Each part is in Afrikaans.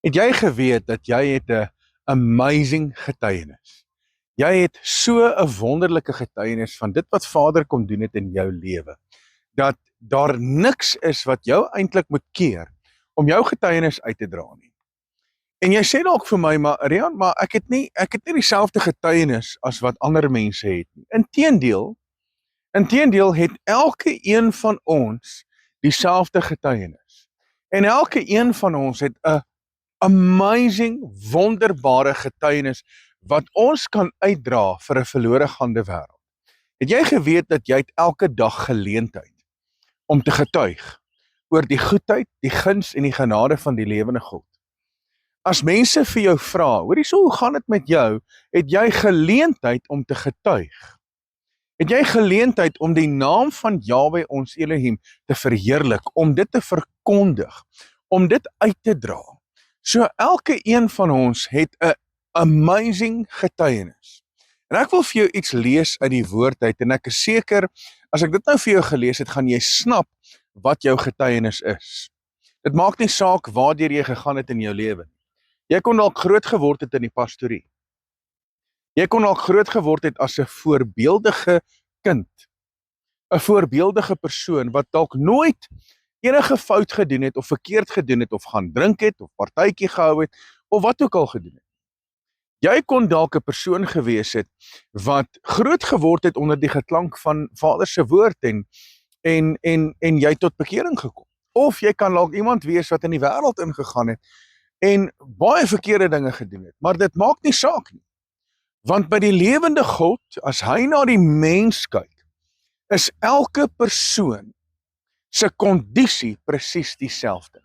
Het jy geweet dat jy het 'n amazing getuienis? Jy het so 'n wonderlike getuienis van dit wat Vader kom doen het in jou lewe, dat daar niks is wat jou eintlik moet keer om jou getuienis uit te dra nie. En jy sê dalk vir my, maar Rian, maar ek het nie dieselfde getuienis as wat ander mense het nie. Inteendeel het elke een van ons dieselfde getuienis. En elke een van ons het 'n amazing, wonderbare getuienis wat ons kan uitdra vir 'n verlore gaande wêreld. Het jy geweet dat jy elke dag geleentheid om te getuig oor die goedheid, die guns en die genade van die lewende God? As mense vir jou vra, hoorie so, hoe gaan dit met jou? Het jy geleentheid om te getuig? Het jy geleentheid om die naam van Jahwe ons Elohim te verheerlik, om dit te verkondig, om dit uit te dra? So elke een van ons het 'n amazing getuienis. En ek wil vir jou iets lees uit die woord uit, en ek is seker, as ek dit nou vir jou gelees het, gaan jy snap wat jou getuienis is. Dit maak nie saak waardeur jy gegaan het in jou lewe. Jy kon dalk groot geword het in die pastorie. Jy kon dalk groot geword het as 'n voorbeeldige kind, 'n voorbeeldige persoon wat dalk nooit enige fout gedoen het of verkeerd gedoen het of gaan drink het of partytjie gehou het of wat ook al gedoen het. Jy kon dalk 'n persoon gewees het wat groot geword het onder die geklank van Vader se woord en jy tot bekering gekom. Of jy kan dalk iemand wees wat in die wêreld ingegaan het en baie verkeerde dinge gedoen het, maar dit maak nie saak nie. Want by die lewende God, as hy na die mens kyk, is elke persoon se kondisie presies dieselfde.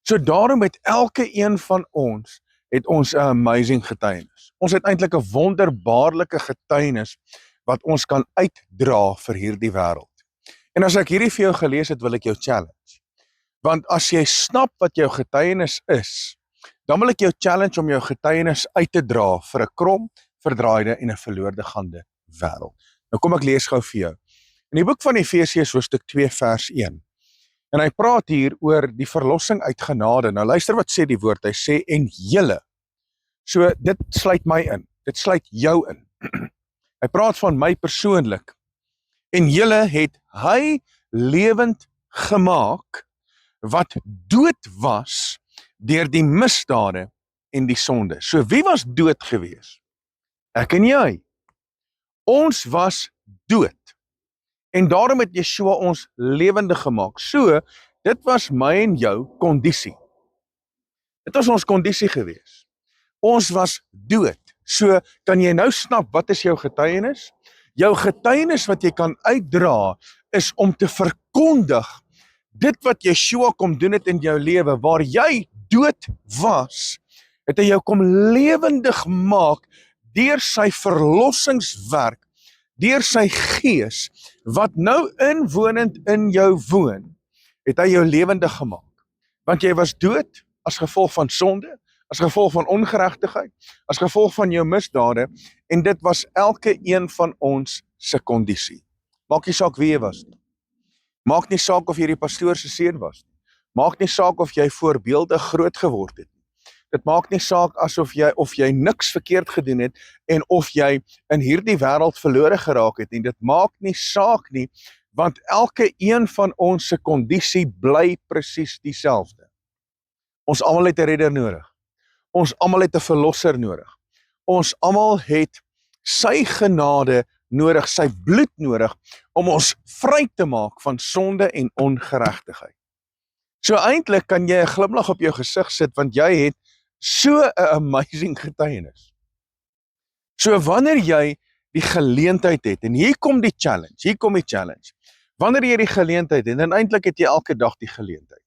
So daarom het elke een van ons het ons 'n amazing getuienis. Ons het eintlik 'n wonderbaarlike getuienis wat ons kan uitdra vir hierdie wêreld. En as ek hierdie vir jou gelees het, wil ek jou challenge. Want as jy snap wat jou getuienis is, dan wil ek jou challenge om jou getuienis uit te dra vir 'n krom, verdraaide en 'n verloorde gaande wêreld. Nou kom ek lees gou vir jou. In die boek van Efesiërs hoofstuk 2 vers 1. En hy praat hier oor die verlossing uit genade. Nou luister wat sê die woord. Hy sê en julle. So dit sluit my in. Dit sluit jou in. Hy praat van my persoonlik. En julle het hy lewend gemaak wat dood was deur die misdade en die sonde. So wie was dood gewees? Ek en jy. Ons was dood. En daarom het Yeshua ons lewende gemaak. So, dit was my en jou kondisie. Dit was ons kondisie gewees. Ons was dood. So, kan jy nou snap wat is jou getuienis? Jou getuienis wat jy kan uitdra is om te verkondig dit wat Yeshua kom doen het in jou lewe, waar jy dood was, het hy jou kom lewendig maak deur sy verlossingswerk, deur sy gees, wat nou inwonend in jou woon, het hy jou lewendig gemaak. Want jy was dood as gevolg van sonde, as gevolg van ongeregtigheid, as gevolg van jou misdade, en dit was elke een van ons se kondisie. Maak nie saak wie jy was nie. Maak nie saak of jy die pastoor se seun was nie. Maak nie saak of jy voorbeeldig groot geword het nie. Dit maak nie saak asof jy niks verkeerd gedoen het en of jy in hierdie wêreld verlore geraak het nie. Dit maak nie saak nie, want elke een van ons se kondisie bly presies dieselfde. Ons almal het 'n redder nodig. Ons almal het 'n verlosser nodig. Ons almal het sy genade nodig, sy bloed nodig om ons vry te maak van sonde en ongeregtigheid. So eintlik kan jy 'n glimlag op jou gesig sit want jy het so 'n amazing getuienis. So wanneer jy die geleentheid het, en hier kom die challenge, wanneer jy die geleentheid het, en eintlik het jy elke dag die geleentheid,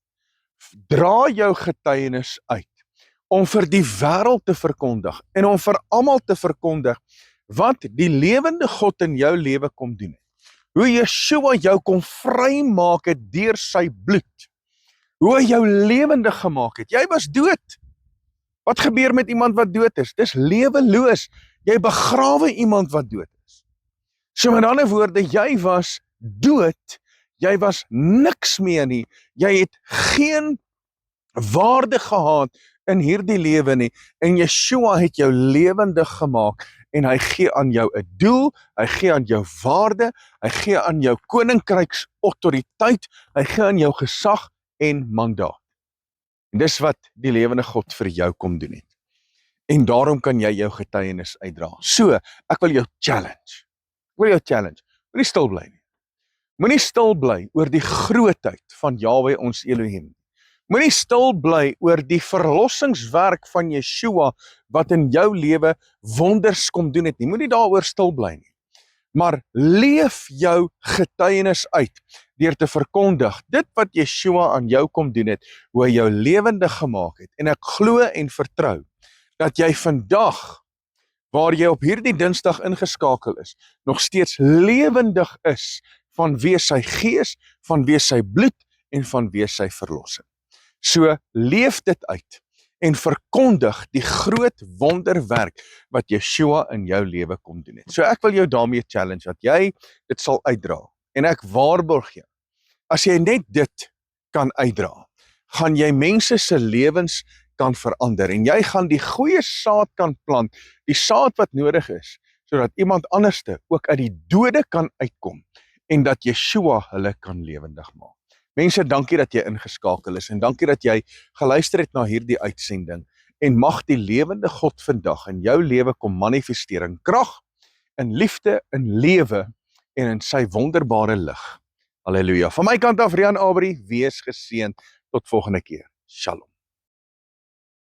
dra jou getuienis uit, om vir die wêreld te verkondig, en om vir almal te verkondig, wat die lewende God in jou lewe kom doen het. Hoe Yeshua jou kom vrymaak het deur sy bloed. Hoe hy jou lewendig gemaak het. Jy was dood. Wat gebeur met iemand wat dood is? Dis leweloos. Jy begrawe iemand wat dood is. So met ander woorde, jy was dood. Jy was niks meer nie. Jy het geen waarde gehad in hierdie lewe nie, en Yeshua het jou lewendig gemaak, en hy gee aan jou 'n doel, hy gee aan jou waarde, hy gee aan jou koninkryks autoriteit, hy gee aan jou gesag en mandaat. En dis wat die lewende God vir jou kom doen het. En daarom kan jy jou getuienis uitdra. So, ek wil jou challenge. Moenie stil bly nie. Moenie stil bly oor die grootheid van Yahweh ons Elohim. Moenie stil bly oor die verlossingswerk van Yeshua wat in jou lewe wonders kom doen het nie. Moenie daaroor stil bly nie. Maar leef jou getuienis uit deur te verkondig dit wat Yeshua aan jou kom doen het, hoe hy jou lewendig gemaak het. En ek glo en vertrou dat jy vandag, waar jy op hierdie Dinsdag ingeskakel is, nog steeds lewendig is vanweë sy gees, vanweë sy bloed en vanweë sy verlossing. So leef dit uit en verkondig die groot wonderwerk wat Yeshua in jou lewe kom doen het. So ek wil jou daarmee challenge dat jy dit sal uitdra. En ek waarborg jou, as jy net dit kan uitdra, gaan jy mense se lewens kan verander en jy gaan die goeie saad kan plant, die saad wat nodig is, sodat iemand anderste ook uit die dode kan uitkom en dat Yeshua hulle kan lewendig maak. Mense, dankie dat jy ingeskakel is en dankie dat jy geluister het na hierdie uitsending en mag die lewende God vandag in jou lewe kom manifesteer in krag, in liefde, in lewe en in sy wonderbare lig. Halleluja. Van my kant af, Rian Abri, wees geseënd tot volgende keer. Shalom.